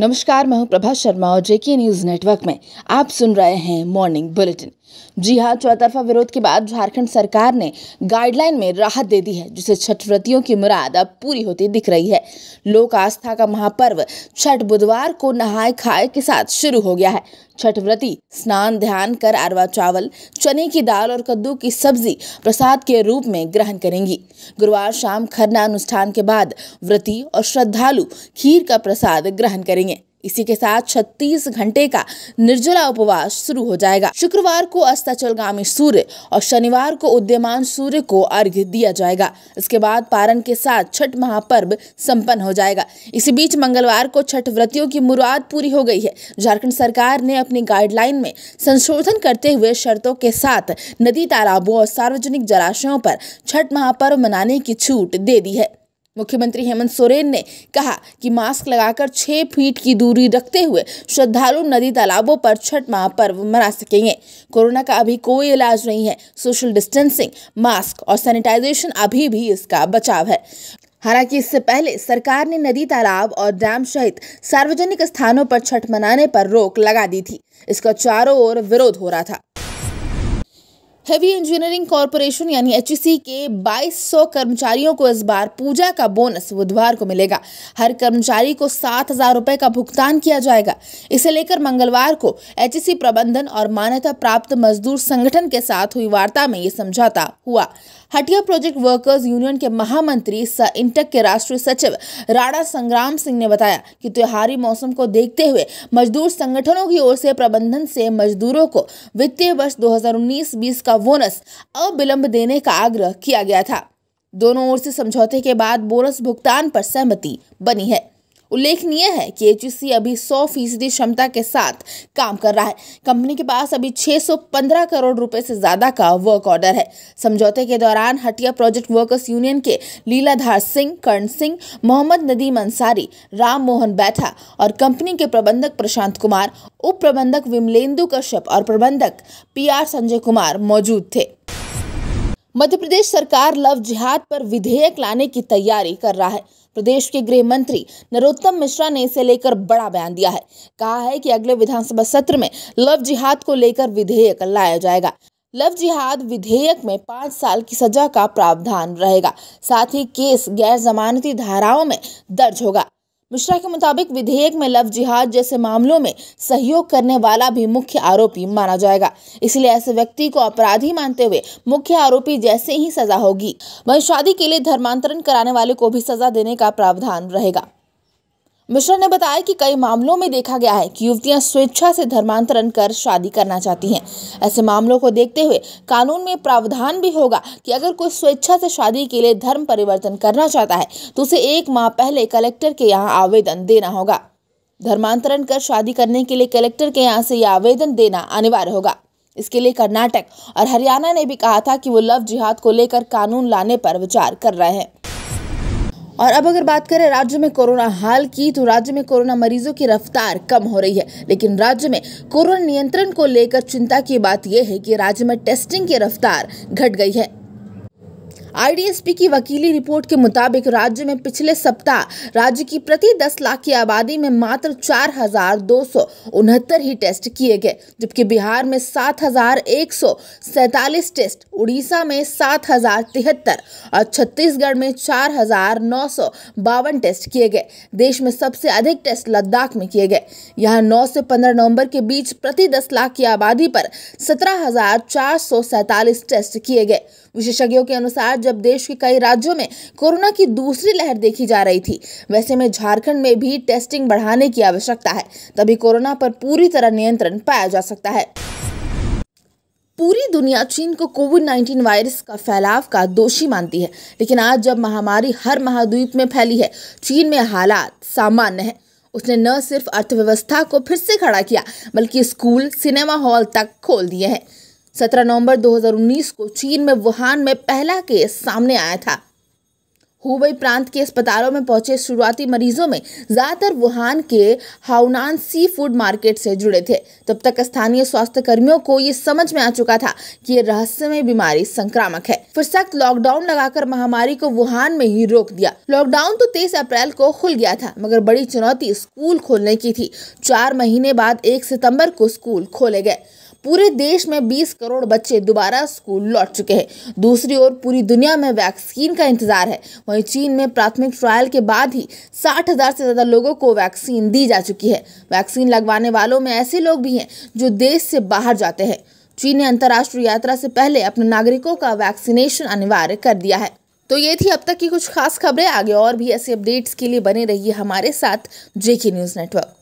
नमस्कार, मैं हूं प्रभा शर्मा और जेके न्यूज नेटवर्क में आप सुन रहे हैं मॉर्निंग बुलेटिन। जी हां, चौतरफा विरोध के बाद झारखंड सरकार ने गाइडलाइन में राहत दे दी है, जिससे छठ व्रतियों की मुराद अब पूरी होती दिख रही है। लोक आस्था का महापर्व छठ बुधवार को नहाय खाए के साथ शुरू हो गया है। छठ व्रती स्नान ध्यान कर अरवा चावल, चने की दाल और कद्दू की सब्जी प्रसाद के रूप में ग्रहण करेंगी। गुरुवार शाम खरना अनुष्ठान के बाद व्रती और श्रद्धालु खीर का प्रसाद ग्रहण करेंगे। इसी के साथ 36 घंटे का निर्जला उपवास शुरू हो जाएगा। शुक्रवार को अस्ताचलगामी सूर्य और शनिवार को उदीयमान सूर्य को अर्घ्य दिया जाएगा। इसके बाद पारण के साथ छठ महापर्व संपन्न हो जाएगा। इसी बीच मंगलवार को छठ व्रतियों की मुराद पूरी हो गई है। झारखंड सरकार ने अपनी गाइडलाइन में संशोधन करते हुए शर्तों के साथ नदी, तालाबों और सार्वजनिक जलाशयों पर छठ महापर्व मनाने की छूट दे दी है। मुख्यमंत्री हेमंत सोरेन ने कहा कि मास्क लगाकर 6 फीट की दूरी रखते हुए श्रद्धालु नदी, तालाबों पर छठ महापर्व मना सकेंगे। कोरोना का अभी कोई इलाज नहीं है। सोशल डिस्टेंसिंग, मास्क और सैनिटाइजेशन अभी भी इसका बचाव है। हालांकि इससे पहले सरकार ने नदी, तालाब और डैम सहित सार्वजनिक स्थानों पर छठ मनाने पर रोक लगा दी थी। इसका चारों ओर विरोध हो रहा था। हेवी इंजीनियरिंग कॉरपोरेशन यानी HEC के 2200 कर्मचारियों को इस बार पूजा का बोनस बुधवार को मिलेगा। हर कर्मचारी को 7,000 रुपए का भुगतान किया जाएगा। इसे लेकर मंगलवार को HEC प्रबंधन और मान्यता प्राप्त मजदूर संगठन के साथ हुई वार्ता में ये समझौता हुआ। हटिया प्रोजेक्ट वर्कर्स यूनियन के महामंत्री सह इंटक के राष्ट्रीय सचिव राणा संग्राम सिंह ने बताया कि त्योहारी मौसम को देखते हुए मजदूर संगठनों की ओर से प्रबंधन से मजदूरों को वित्तीय वर्ष 2019-20 का बोनस अविलंब देने का आग्रह किया गया था। दोनों ओर से समझौते के बाद बोनस भुगतान पर सहमति बनी है। उल्लेखनीय है कि HEC अभी 100% क्षमता के साथ काम कर रहा है। कंपनी के पास अभी 615 करोड़ रुपए से ज्यादा का वर्क ऑर्डर है। समझौते के दौरान हटिया प्रोजेक्ट वर्कर्स यूनियन के लीलाधार सिंह, कर्ण सिंह, मोहम्मद नदीम अंसारी, राम मोहन बैठा और कंपनी के प्रबंधक प्रशांत कुमार, उप प्रबंधक विमलेंदु कश्यप और प्रबंधक PR संजय कुमार मौजूद थे। मध्य प्रदेश सरकार लव जिहाद पर विधेयक लाने की तैयारी कर रहा है। प्रदेश के गृह मंत्री नरोत्तम मिश्रा ने इसे लेकर बड़ा बयान दिया है। कहा है कि अगले विधानसभा सत्र में लव जिहाद को लेकर विधेयक लाया जाएगा। लव जिहाद विधेयक में 5 साल की सजा का प्रावधान रहेगा। साथ ही केस गैर जमानती धाराओं में दर्ज होगा। मिश्रा के मुताबिक विधेयक में लव जिहाद जैसे मामलों में सहयोग करने वाला भी मुख्य आरोपी माना जाएगा। इसलिए ऐसे व्यक्ति को अपराधी मानते हुए मुख्य आरोपी जैसे ही सजा होगी। वहीं शादी के लिए धर्मांतरण कराने वाले को भी सजा देने का प्रावधान रहेगा। मिश्रा ने बताया कि कई मामलों में देखा गया है कि युवतियां स्वेच्छा से धर्मांतरण कर शादी करना चाहती हैं। ऐसे मामलों को देखते हुए कानून में प्रावधान भी होगा कि अगर कोई स्वेच्छा से शादी के लिए धर्म परिवर्तन करना चाहता है तो उसे 1 माह पहले कलेक्टर के यहाँ आवेदन देना होगा। धर्मांतरण कर शादी करने के लिए कलेक्टर के यहाँ से यह आवेदन देना अनिवार्य होगा। इसके लिए कर्नाटक और हरियाणा ने भी कहा था कि वो लव जिहाद को लेकर कानून लाने पर विचार कर रहे हैं। और अब अगर बात करें राज्य में कोरोना हाल की, तो राज्य में कोरोना मरीजों की रफ्तार कम हो रही है, लेकिन राज्य में कोरोना नियंत्रण को लेकर चिंता की बात यह है कि राज्य में टेस्टिंग की रफ्तार घट गई है। IDSP की वकीली रिपोर्ट के मुताबिक राज्य में पिछले सप्ताह राज्य की प्रति 10 लाख की आबादी में मात्र 4,269 ही टेस्ट किए गए, जबकि बिहार में 7,147 टेस्ट, उड़ीसा में 7,073 और छत्तीसगढ़ में 4,952 टेस्ट किए गए। देश में सबसे अधिक टेस्ट लद्दाख में किए गए। यहाँ 9 से 15 नवंबर के बीच प्रति 10 लाख की आबादी पर 17,447 टेस्ट किए गए। विशेषज्ञों के अनुसार जब देश के कई राज्यों में कोरोना की दूसरी लहर देखी जा रही थी, वैसे में झारखंड में भी टेस्टिंग बढ़ाने की आवश्यकता है, तभी कोरोना पर पूरी तरह नियंत्रण पाया जा सकता है। पूरी दुनिया चीन को कोविड-19 वायरस का फैलाव का दोषी मानती है, लेकिन आज जब महामारी हर महाद्वीप में फैली है, चीन में हालात सामान्य है। उसने न सिर्फ अर्थव्यवस्था को फिर से खड़ा किया, बल्कि स्कूल, सिनेमा हॉल तक खोल दिए हैं। 17 नवंबर 2019 को चीन में वुहान में पहला केस सामने आया था। हुबई प्रांत के अस्पतालों में पहुंचे शुरुआती मरीजों में ज्यादातर वुहान के हाउनान सी फूड मार्केट से जुड़े थे। तब तक स्थानीय स्वास्थ्य कर्मियों को ये समझ में आ चुका था कि ये रहस्यमय बीमारी संक्रामक है। फिर सख्त लॉकडाउन लगाकर महामारी को वुहान में ही रोक दिया। लॉकडाउन तो 23 अप्रैल को खुल गया था, मगर बड़ी चुनौती स्कूल खोलने की थी। 4 महीने बाद 1 सितंबर को स्कूल खोले गए। पूरे देश में 20 करोड़ बच्चे दोबारा स्कूल लौट चुके हैं। दूसरी ओर पूरी दुनिया में वैक्सीन का इंतजार है। वहीं चीन में प्राथमिक ट्रायल के बाद ही 60,000 से ज्यादा लोगों को वैक्सीन दी जा चुकी है। वैक्सीन लगवाने वालों में ऐसे लोग भी हैं जो देश से बाहर जाते हैं। चीन ने अंतर्राष्ट्रीय यात्रा से पहले अपने नागरिकों का वैक्सीनेशन अनिवार्य कर दिया है। तो ये थी अब तक की कुछ खास खबरें। आगे और भी ऐसे अपडेट्स के लिए बने रहिए हमारे साथ जेके न्यूज़ नेटवर्क।